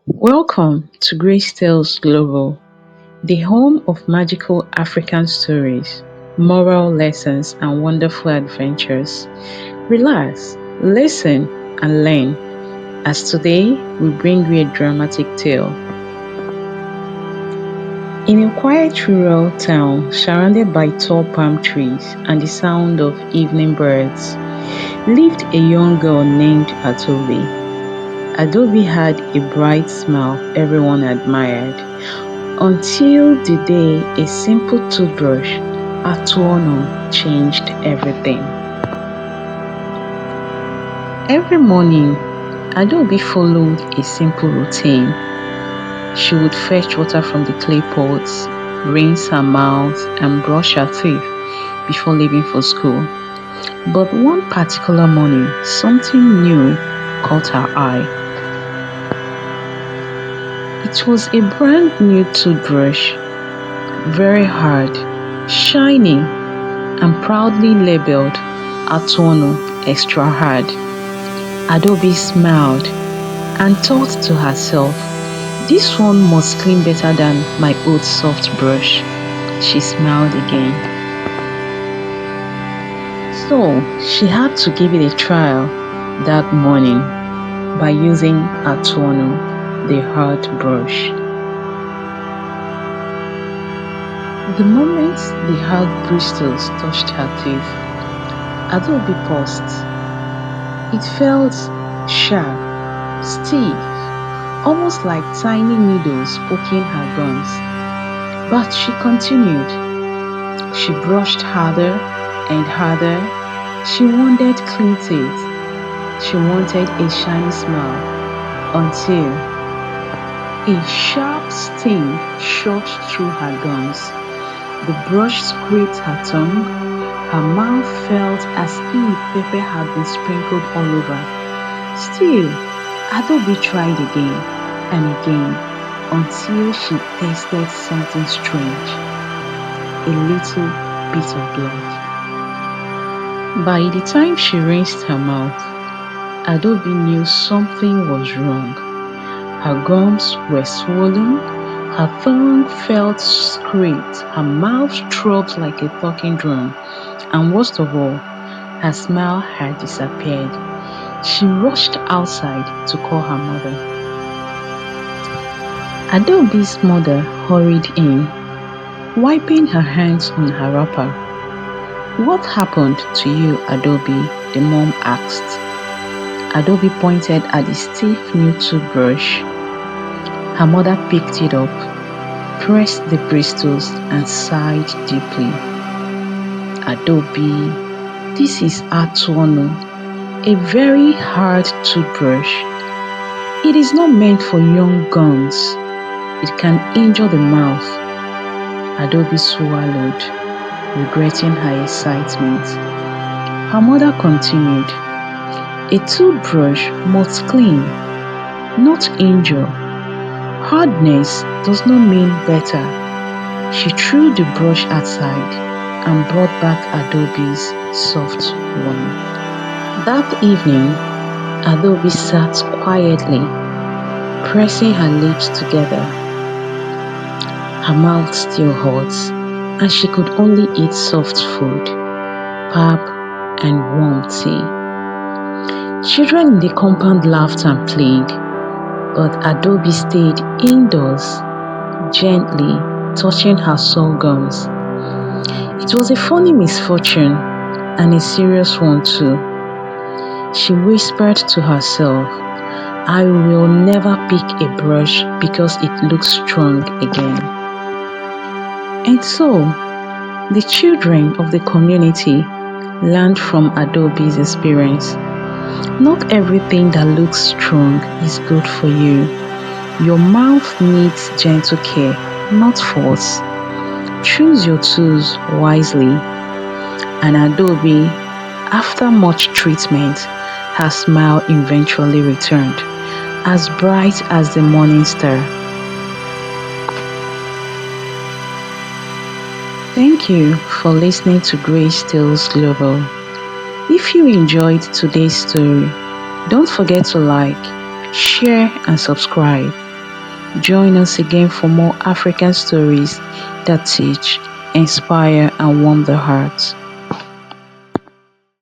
Welcome to Grace Tales Global, the home of magical African stories, moral lessons, and wonderful adventures. Relax, listen, and learn as today we bring you a dramatic tale. In a quiet rural town surrounded by tall palm trees and the sound of evening birds, lived a young girl named Atobi. Adobe had a bright smile everyone admired until the day a simple toothbrush, Atu Onu, changed everything. Every morning, Adaobi followed a simple routine. She would fetch water from the clay pots, rinse her mouth, and brush her teeth before leaving for school. But one particular morning, something new caught her eye. It was a brand new toothbrush, very hard, shiny, and proudly labeled Atu Onu Extra Hard. Adobe smiled and thought to herself, this one must clean better than my old soft brush. She smiled again. So she had to give it a trial that morning by using Atu Onu, the hard brush. The moment the hard bristles touched her teeth, Adobe paused. It felt sharp, stiff, almost like tiny needles poking her gums. But she continued. She brushed harder and harder. She wanted clean teeth. She wanted a shiny smile until a sharp sting shot through her gums. The brush scraped her tongue. Her mouth felt as if pepper had been sprinkled all over. Still, Adobe tried again and again until she tasted something strange, a little bit of blood. By the time she rinsed her mouth, Adobe knew something was wrong. Her gums were swollen, her tongue felt scraped, her mouth throbbed like a talking drum, and worst of all, her smile had disappeared. She rushed outside to call her mother. Adobe's mother hurried in, wiping her hands on her wrapper. What happened to you, Adobe? The mom asked. Adobe pointed at the stiff new toothbrush. Her mother picked it up, pressed the bristles, and sighed deeply. Adobe, this is Atu Onu, a very hard toothbrush. It is not meant for young gums. It can injure the mouth. Adobe swallowed, regretting her excitement. Her mother continued, a toothbrush must clean, not injure. Hardness does not mean better. She threw the brush aside and brought back Adobe's soft one. That evening, Adobe sat quietly, pressing her lips together. Her mouth still hot, and she could only eat soft food, pap, and warm tea. Children in the compound laughed and played, but Adobe stayed indoors, gently touching her sore gums. It was a funny misfortune, and a serious one too. She whispered to herself, I will never pick a brush because it looks strong again. And so, the children of the community learned from Adobe's experience. Not everything that looks strong is good for you. Your mouth needs gentle care, not force. Choose your tools wisely. And Adobe, after much treatment, her smile eventually returned, as bright as the morning star. Thank you for listening to Grace Tales Global. If you enjoyed today's story, don't forget to like, share, and subscribe. Join us again for more African stories that teach, inspire, and warm the heart.